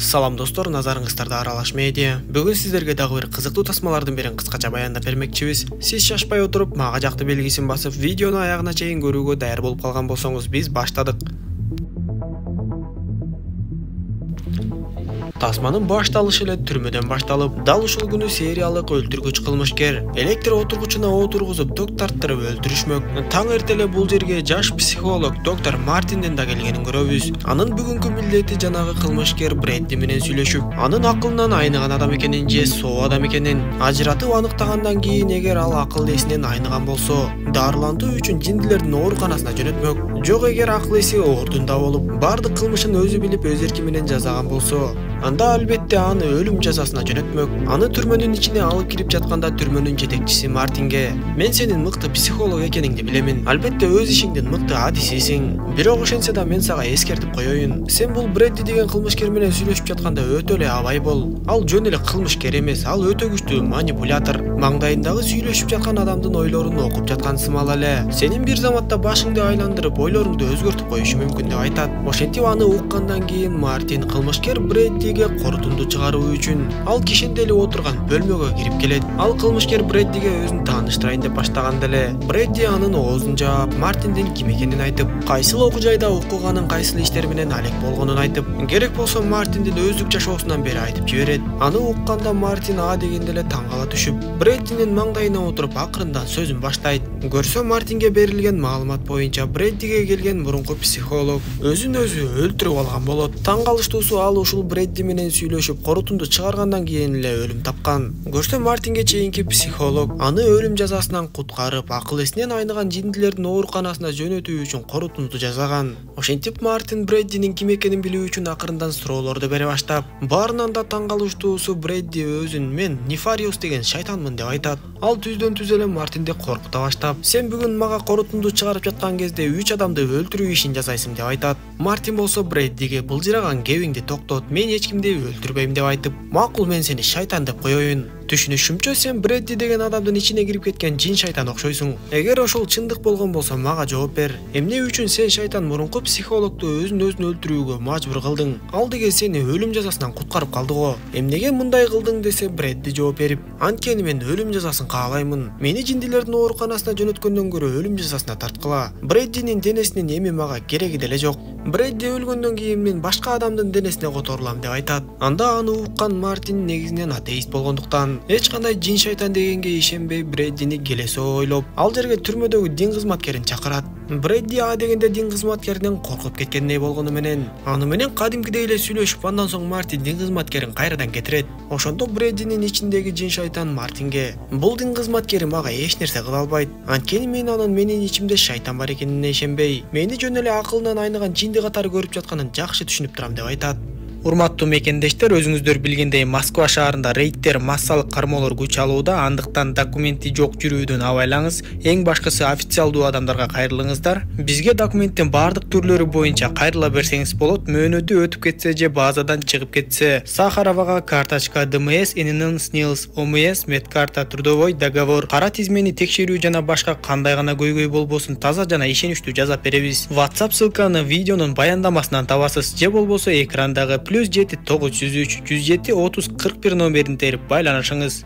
Салам достор, назарыңыздарда Аралаш медиа. Бүгін сіздерге дагы бир кызыктуу тасмалардын бирин кыскача баяндап бермекчибиз. Сиз шашпай отуруп, мага жакты белгисин басып, видеону аягына чейин көрүүгө даяр болуп калган болсоңуз, биз баштадык. Тасманын башталышы эле түрмөдөн башталып, дал ушул күнү сериялык өлтүргүч кылмышкер электр отургучуна отургузуп ток тарттырып өлтүрүшмөк. Таң эртеле бул жерге жаш психолог доктор Мартинден да келгенин көрөбүз. Анын бүгүнкү милдети жанагы кылмышкер Бредди менен сүйлөшүп, анын акылынан айныган адам экенин же соо адам экенин ажыратып аныктагандан кийин, эгер ал акыл эсинен айныган болсо, дарылантуу үчүн жиндилердин ооруканасына жөнөтмөк. Жок, эгер акыл эси ордунда болуп, бардык кылмышын өзү билип, өз эрки менен жасаган болсо, анда албетте аны өлүм жазасына жөнөтмөк. Аны түрмөнүн ичине алып кирип жатканда түрмөнүн жетекчиси Мартинге: "Мен сенин мыкты психолог экениңди билемин. Албетте өз ишиңдин мыкты адисисиң. Бирок ошентсе да мен сага эскертип коеюн. Сен бул Бредди деген кылмышкер менен сүйлөшүп жатканда өтө эле абай бол. Ал жөн эле кылмышкер эмес, ал өтө күчтүү манипулятор. Маңдайындагы сүйлөшүп жаткан адамдын ойлорун окуп жаткан сымал эле. Сенин бир заматта башыңды айландырып, ойлоруңду өзгөртүп коюшу мүмкүн" деп айтат. Ошентип аны уккандан кийин Мартин кылмышкер Бреддиге корутунду чыгаруу үчүн ал кишенделип отурган бөлмөгө кирип келет. Ал кылмышкер Бреддиге өзүн тааныштырайын деп баштаганда эле Бредди анын оозун жаап, Мартиндин ким экенин айтып, кайсыл окуу жайда окуганын, кайсыл иштер менен алек болгонун айтып, керек болсо Мартиндин өздүк жашоосунан бери айтып жиберет. Аны укканда Мартин а дегенде эле таң кала түшүп, Бреддинин маңдайына отуруп акырындан сөзүн баштайт. Көрсө, Мартинге берилген маалымат боюнча Бреддиге келген мурунку психолог өзүн өзү өлтүрүп алган болот. Таң калыштуусу, ал ушул Бредди менен сүйлөшүп корутунду чыгаргандан кийин эле өлүм тапкан. Көрсө, Мартинге чейинки психолог аны өлүм жазасынан куткарып, акыл эсинен айныган жиндилердин ооруканасына жөнөтүү үчүн корутунду жасаган. Ошентип Мартин Бреддинин ким экенин билүү үчүн акырындан суроолорду бере баштап, баарынан да таң калыштуусу, Бредди өзүн "Мен Нефариус деген шайтанмын" деп айтат. Ал түздөн түз эле Мартинди коркута баштап, "Сен бүгүн мага корутунду чыгарып жаткан кезде 3 адамды өлтүрүү ишин жасайсың" деп айтат. Мартин болсо Бреддиге "Былжыраган кебиңди токтот, мен эч кимди өлтүрбөйм" деп айтып, "Макул, мен сени шайтан деп коеюн. Түшүнүшүмчө, сен Бредди деген адамдын ичине кирип кеткен жин шайтан окшойсуң. Эгер ошол чындык болгон болсо, мага жооп бер. Эмне үчүн сен шайтан мурунку психологду өзүн өлтүрүүгө мажбур кылдың? Ал деген сени өлүм жазасынан куткарып калды го. Эмнеге мындай кылдың?" десе, Бредди жооп берип, "Анткени мен өлүм жазасын каалаймын. Мени жиндилердин ооруканасына жөнөткөндөн көрө өлүм жазасына тарткыла. Бреддинин денесинин эми мага кереги деле жок. Бредди өлгөндөн кийин мен башка адамдын денесине которулам" деп айтат. Анда аны уккан Мартин негизинен атеист болгондуктан эч кандай жин шайтан дегенге ишенбей, Бреддини келесо ойлоп, ал жерге түрмөдөгү дин кызматкерин чакырат. Бредди а дегенде дин кызматкеринен коркуп кеткендей болгону менен аны менен кадимкидей эле сүйлөшүп, андан соң Мартин дин кызматкерин кайрадан кетирет. Ошондо Бреддинин ичиндеги жин шайтан Мартинге: "Бул дин кызматкери мага эч нерсе кыла албайт. Анткени мен анын менин ичимде шайтан бар экенине ишенбей, мени жөн эле акылынан айныган жинди катары көрүп жатканын жакшы түшүнүп турам" деп айтат. Урматтуу мекендештер, өзүңүздөр билгендей Москва шаарында рейдтер, массалык кармоолор күч алууда, андыктан документи жок жүрүүдөн абайлаңыз. Эң башкысы, официалдуу адамдарга кайрылыңыздар. Бизге документтин бардык түрлөрү боюнча кайрыла берсеңиз болот. Мөөнөтү өтүп кетсе же базадан чыгып кетсе, Сахаровага карточка, ДМС, ННН, СНИЛС, ОМС, медкарта, трудовой договор, кара тизмени текшерүү жана башка кандай гана көйгөй болбосун таза жана ишеничтүү жазап беребиз. WhatsApp ссылканы видеонун баяндамасынан табасыз, же болбосо экрандагы +7 903 107 30 41 номерин терип байланышыңыз.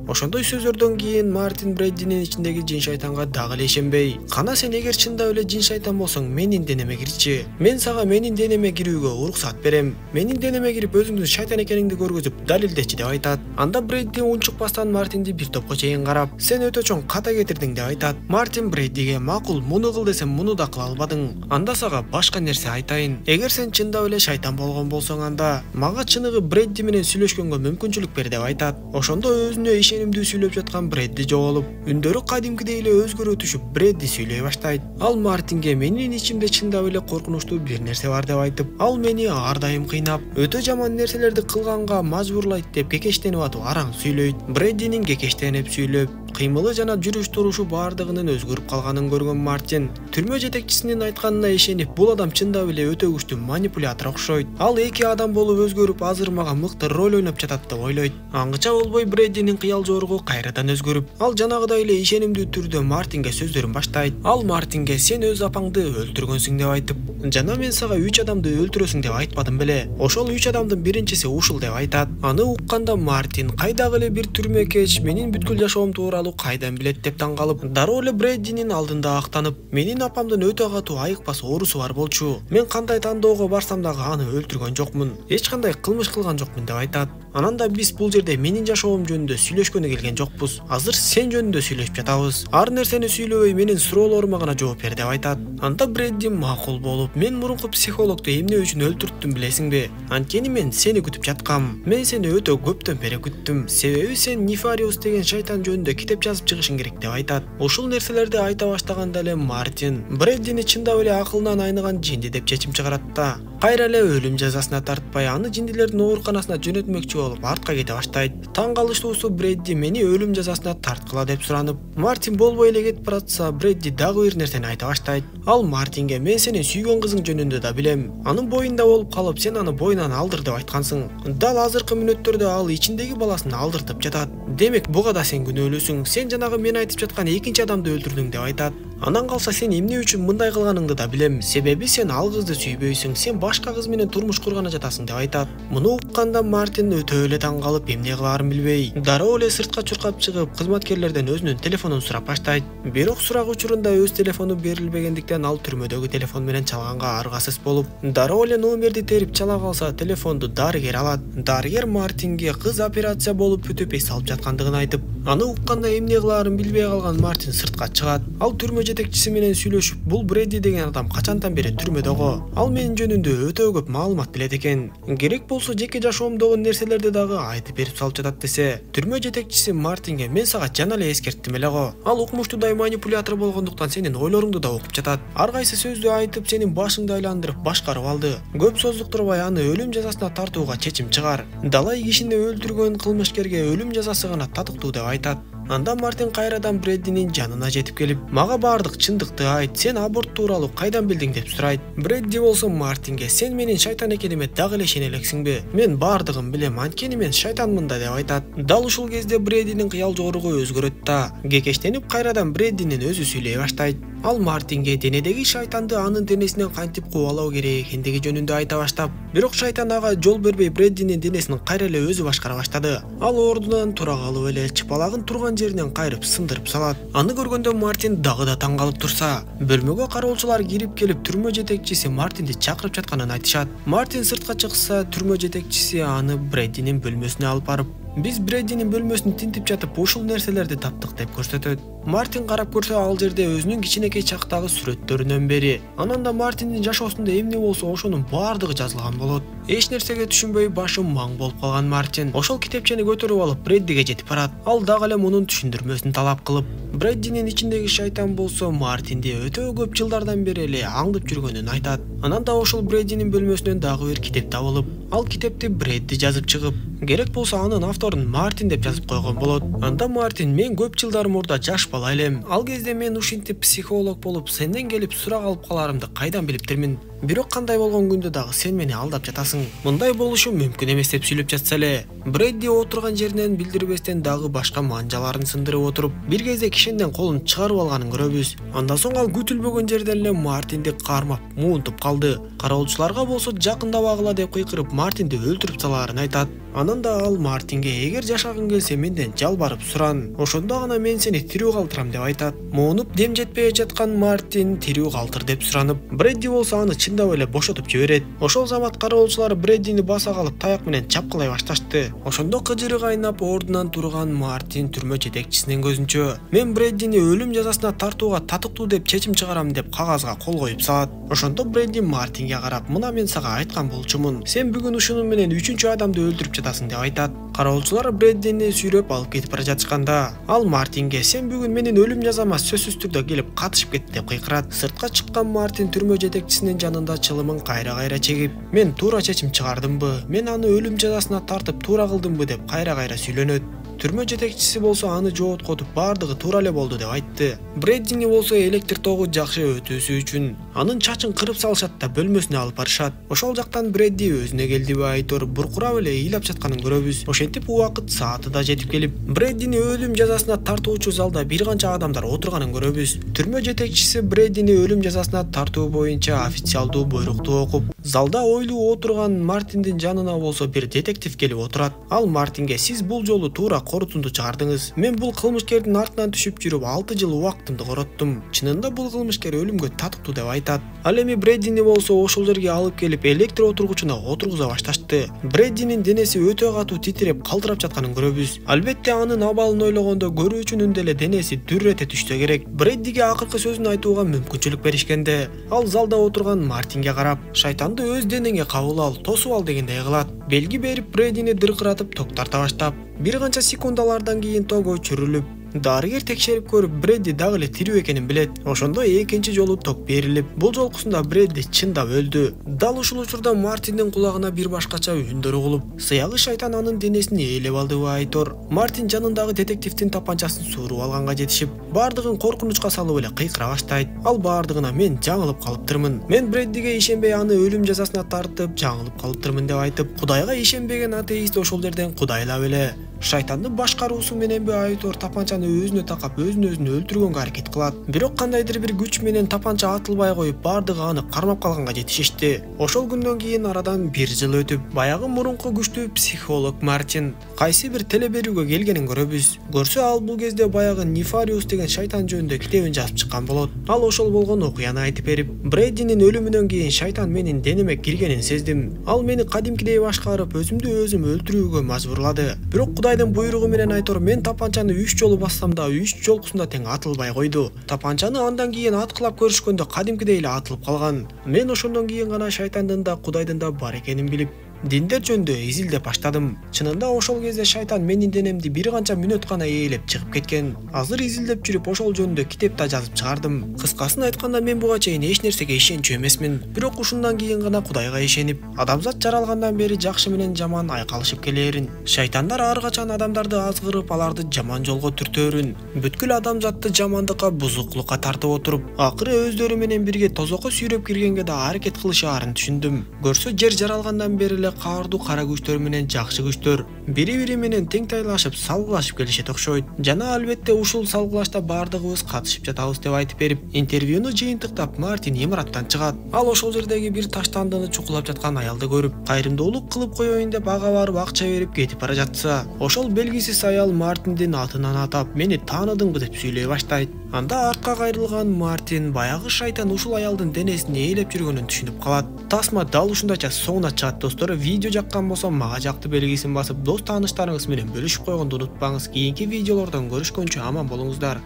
Ошондой сөздөрдөн кийин Мартин Бреддинин ичиндеги жин шайтанга дагы эле ишенбей, "Кана сен эгер чындап эле жин шайтан болсоң, менин денеме кирчи. Мен сага менин денеме кирүүгө уруксат берем. Менин денеме кирип өзүңдүн шайтан экениңди көргөзүп далилдечи" деп айтат. Анда Бредди унчукпастан Мартинди бир топко чейин карап, "Сен өтө чоң ката кетирдиң" деп айтат. Мартин Бреддиге: "Макул, муну кыл десем, муну да кыла албадың. Анда сага башка нерсе айтайын. Эгер сен чындап эле шайтан болгон болсоң, анда мага чыныгы Бредди менен сүйлөшкөнгө мүмкүнчүлүк бер" деп айтат. Ошондо өзүнө ишенимдүү сүйлөп жаткан Бредди жоголуп, үндөрү кадимкидей эле өзгөрө түшүп, Бредди сүйлөй баштайт. Ал Мартинге: "Менин ичимде чындап эле коркунучтуу бир нерсе бар" деп айтып, "Ал мени ар дайым кыйнап, өтө жаман нерселерди кылганга мажбурлайт" деп кекештенип атып араң сүйлөйт. Бреддинин кекештенип сүйлөп, кыймылы жана жүрүш турушу баардыгынын өзгөрүп калганын көргөн Мартин түрмө жетекчисинин айтканына ишенип, бул адам чындап эле өтө күчтүү манипулятор окшойт. Ал эки адам болуп өзгөрүп, азыр мага мыкты роль ойноп жатат деп ойлойт. Аңгыча болбой Брэддинин кыял жоругу кайрадан өзгөрүп, ал жанагыдай эле ишенимдүү түрдө Мартинге сөздөрүн баштайт. Ал Мартинге сен өз апаңды өлтүргөнсүң деп айтып, жана мен сага 3 адамды өлтүрөсүң деп айтпадым беле. Ошол 3 адамдын биринчиси ушул деп айтат. Аны укканда Мартин кайдагы эле бир түрмөкеч менин бүткүл жашоом тууралуу кайдан билет деп таң калып, дароо эле Брэддинин алдында актанып, менин апамдын өтө катуу айыкпас оорусу бар болчу. Мен кандай тандоого барсам дагы аны өлтүргөн жокмун. Эч кандай кылмыш кылган жокмун деп айтат. Анан да биз бул жерде менин жашоом жөнүндө сүйлөшкөнү келген жокпуз. Азыр сен жөнүндө сүйлөшүп жатабыз. Ар нерсени сүйлөбөй менин суроолорума гана жооп бер деп айтат. Анда Брэддин макул болуп, мен мурунку психологду эмне үчүн өлтүрттүм билесиңби? Анткени мен сени күтүп жаткам. Мен сени өтө көптөн бери күттүм. Себеби сен Нефариус деген шайтан жөнүндө китеп жазып чыгышың керек деп айтат. Ушул нерселерди айта баштаганда эле Мартин Брэддини чындап эле акылынан айныган жинди деп чечим чыгарат да, кайра эле өлүм жазасына тартпай, аны жиндилердин ооруканасына жөнөтмөкчү болуп артка кете баштайт. Таң калыштуусу Брэдди мени өлүм жазасына тарткыла деп суранып, Мартин болбой эле кетип баратса, Брэдди дагы бир нерсени айта баштайт. Ал Мартинге мен сенин сүйгөн кызың жөнүндө да билем. Анын боюнда болуп калып, сен аны боюнан алдыр деп айткансың. Дал азыркы мүнөттөрдө ал ичиндеги баласын алдыртып жатат. Демек буга да сен күнөөлүүсүң. Сен жанагы мен айтып жаткан экинчи адамды өлтүрдүң деп айтат. Андан калса сен эмне үчүн мындай кылганыңды да билем. Себеби сен ал кызды сүйбөйсүң. Сен башка кыз менен турмуш курганы жатасың деп айтат. Муну укканда Мартин өтө эле таң калып, эмне кылаарын билбей, дароо эле сыртка чуркап чыгып, кызматкерлерден өзүнүн телефонун сурап баштайт. Бирок сурак учурунда өз телефону берилбегендиктен ал түрмөдөгү телефон менен чалганга аргасыз болуп, дароо эле номерди терип чала калса, телефонду дарыгер алат. Дарыгер Мартинге кыз операция болуп бүтүп эс алып жаткандыгын айтып, аны укканда эмне кылаарын билбей калган Мартин сыртка чыгат. Ал түрмө жетекчиси менен сүйлөшүп, бул Брэдди деген адам качантан бери түрмөдөгө, ал менин жөнүндө өтө көп маалымат билет экен. Керек болсо жеке жашоомдогу нерселерди дагы айтып берип салып жатат десе, түрмө жетекчиси Мартинге мен сага жана эле эскерттим эле го. Ал укмуштуудай манипулятор болгондуктан сенин ойлоруңду да окуп жатат. Ар кайсы сөздү айтып, сенин башыңды айландырып башкарып алды. Көп создуктурбай аны өлүм жазасына тартууга чечим чыгар. Далай кишини өлтүргөн кылмышкерге өлүм жазасы гана татыктуу деп айтат. Анда Мартин кайрадан Брэддинин жанына жетип келип, мага баардык чындыкты айт, сен аборт тууралуу кайдан билдиң деп сурайт. Брэдди болсо Мартинге сен менин шайтан экениме дагы эле ишене элексиңби? Мен баардыгын билем, анткени мен шайтанмын да деп айтат. Дал ушул кезде Брэддинин кыял жогоругу өзгөрөт да, кекештенип кайрадан Брэддинин өзү сүйлөй баштайт. Ал Мартинге денедеги шайтанды анын денесинен кантип кубалоо керек экендиги жөнүндө айта баштап, бирок шайтан ага жол бербей Брэддинин денесин кайра эле өзү башкара баштады. Ал ордунан тура калып эле чыпалагын турган жеринен кайрып сындырып салат. Аны көргөндө Мартин дагы да таң калып турса, бөлмөгө кароолчулар кирип келип түрмө жетекчиси Мартинди чакырып жатканын айтышат. Мартин сыртка чыкса, түрмө жетекчиси аны Брэддинин бөлмөсүнө алып барып, биз Брэддинин бөлмөсүн тинтип жатып ушул нерселерди таптык деп көрсөтөт. Мартин карап көрсө, ал жерде өзүнүн кичинекей чактагы сүрөттөрүнөн бери, анан да Мартиндин жашоосунда эмне болсо ошонун баардыгы жазылган болот. Эч нерсеге түшүнбөй башы маң болуп калган Мартин ошол китепчени көтөрүп алып Брэддиге жетип барат. Ал дагы эле мунун түшүндүрмөсүн талап кылып, Брэддинин ичиндеги шайтан болсо Мартинди өтө көп жылдардан бери эле аңдып жүргөнүн айтат. Анан да ошол Брэддинин бөлмөсүнөн дагы бир китеп табылып, ал китепти Брэдди жазып чыгып, керек болсо анын авторун Мартин деп жазып койгон болот. Анда Мартин мен көп жылдар мурда жаш бала элем. Ал кезде мен ушинтип психолог болуп сенден келип сурак алып каларымды кайдан билиптирмин? Бирок кандай болгон күндө дагы сен мени алдап жатасың. Мындай болушу мүмкүн эмес деп сүйлөп жатса эле, Брэдди отурган жеринен билдирбестен дагы башка манжаларын сындырып отуруп, бир кезде кишенден колун чыгарып алганын көрөбүз. Андан соң ал күтүлбөгөн жерден эле Мартинди кармап, муунтуп калды. Кароолчуларга болсо жакындабагыла деп кыйкырып Мартинди өлтүрүп салаарын айтат. Анан да ал Мартинге эгер жашагың келсе менден жалбарып суран, ошондо гана мен сени тирүү калтырам деп айтат. Муунуп дем жетпей жаткан Мартин тирүү калтыр деп суранып, Брэдди болсо аны чындап эле бошотуп жиберет. Ошол замат кароолчулар Брэддини баса калып таяк менен чапкылай башташты. Ошондо кыжыры кайнап ордунан турган Мартин түрмө жетекчисинин көзүнчө мен Брэддини өлүм жазасына тартууга татыктуу деп чечим чыгарам деп кагазга кол коюп салат. Ошондо Брэдди Мартинге карап, мына мен сага айткан болчумун, сен бүгүн ушунун менен 3-чү адамды өлтүрүп жатасың деп айтат. Кароолчулар Брэддини сүйрөп алып кетип бара жатышканда, ал Мартинге сен бүгүн менин өлүм жазама сөзсүз түрдө келип катышып кет деп кыйкырат. Сыртка чыккан Мартин түрмө жетекчисинин жанында чылымын кайра чегип, мен туура чечим чыгардымбы, мен аны өлүм жазасына тартып туура кылдымбы деп кайра сүйлөнөт. Түрмө жетекчиси болсо аны жооткотуп бардыгы туура эле болду деп айтты. Брэддини болсо электр тогу жакшы өтүүсү үчүн анын чачын кырып салышат да бөлмөсүнө алып барышат. Ошол жактан Брэдди өзүнө келдиби Айтор буркурап эле ыйлап жатканын көрөбүз. Ошентип убакыт сааты да жетип келип, Брэддини өлүм жазасына тартуучу залда бир канча адамдар отурганын көрөбүз. Түрмө жетекчиси Брэддини өлүм жазасына тартуу боюнча официалдуу буйрукту окуп, залда ойлуу отурган Мартиндин жанына болсо бир детектив келип отурат. Ал Мартинге: "Сиз бул жолу туура корутунду чыгардыңыз. Мен бул кылмышкердин артынан түшүп жүрүп 6 жыл убактымды короттум. Чынында бул кылмышкер өлүмгө татыктуу" деп айтат. Ал эми Брэддини болсо ошол жерге алып келип электр отургучуна отургуза башташты. Брэддинин денеси өтө катуу титиреп калтырап жатканын көрөбүз. Албетте анын абалын ойлогондо көрүүчүнүн деле денеси дүр эте түшсө керек. Брэддиге акыркы сөзүн айтууга мүмкүнчүлүк беришкенде, ал залда отурган Мартинге карап: "Шайтанды өз денеңе кабыл ал, тосуп ал" дегендей кылат. Белги берип Брэддини дыркыратып ток тарта баштап, бир канча секундалардан кийин ток өчүрүлүп, дарыгер текшерип көрүп Брэдди дагы эле тирүү экенин билет. Ошондо экинчи жолу ток берилип, бул жолкусунда Брэдди чындап өлдү. Дал ушул учурда Мартиндин кулагына бир башкача үндөр угулуп, сыягы шайтан анын денесин ээлеп алдыбы Айтор. Мартин жанындагы детективдин тапанчасын сууруп алганга жетишип, бардыгын коркунучка салып эле кыйкыра баштайт. Ал бардыгына: "Мен жаңылып калыптырмын. Мен Брэддиге ишенбей аны өлүм жазасына тартып, жаңылып калыптырмын" деп айтып, Кудайга ишенбеген атеист ошол жерден кудайлап эле шайтандын башкаруусу мененби Айтор тапанчаны өзүнө такап, өзүн өлтүргөнгө аракет кылат. Бирок кандайдыр бир күч менен тапанча атылбай коюп, бардыгы аны кармап калганга жетишишти. Ошол күндөн кийин арадан бир жыл өтүп, баягы мурунку күчтүү психолог Мартин кайсы бир теле берүүгө келгенин көрөбүз. Көрсө ал бул кезде баягы Нефариус деген шайтан жөнүндө китебин жазып чыккан болот. Ал ошол болгон окуяны айтып берип: "Брэддинин өлүмүнөн кийин шайтан менин денеме киргенин сездим. Ал мени кадимкидей башкарып, өзүм өлтүрүүгө мажбурлады. Бирок Кудайдын буйругу менен Айтор мен тапанчаны 3 жолу бассам да 3 жолкусунда тең атылбай койду. Тапанчаны андан кийин аткылап көрүшкөндө кадимкидей эле атылып калган. Мен ошондон кийин гана шайтандын да Кудайдын да бар экенин билип, диндер жөнүндө изилдеп баштадым. Чынында ошол кезде шайтан менин денемди бир канча мүнөт гана ээлеп чыгып кеткен. Азыр изилдеп жүрүп ошол жөнүндө китеп да жазып чыгардым. Кыскасын айтканда, мен буга чейин эч нерсеге ишенчү эмесмин. Бирок ушундан кийин гана Кудайга ишенип, адамзат жаралгандан бери жакшы менен жаман айкалышып келээрин. Шайтандар ар качан адамдарды азгырып, аларды жаман жолго түртөөрүн, бүткүл адамзатты жамандыкка, бузуклукка тартып отуруп, акыры өздөрү менен бирге тозокко сүйрөп киргенге да аракет кылышаарын түшүндүм. Көрсө жер жаралгандан бери эле каардуу кара күчтөр менен жакшы күчтөр бири-бири менен тең тайлашып, салгылашып келишет окшойт. Жана албетте ушул салгылашта бардыгыбыз катышып жатабыз деп айтып берип, интервьюну жыйынтыктап Мартин имараттан чыгат. Ал ошол жердеги бир таштандыны чукулап жаткан аялды көрүп, кайрымдуулук кылып коеюн деп ага барып акча берип кетип бара жатса, ошол белгисиз аял Мартиндин атынан атап: "Мени тааныдыңбы" деп сүйлөй баштайт. Анда артка кайрылган Мартин баягы шайтан ушул аялдын денесин ээлеп жүргөнүн түшүнүп калат. Тасма дал ушундайча соңуна чыгат. Достор, видео жаккан болсо мага жакты белгисин басып, дос тааныштарыңыз менен бөлүшүп койгонду унутпаңыз. Кийинки видеолордон көрүшкөнчө аман болуңуздар.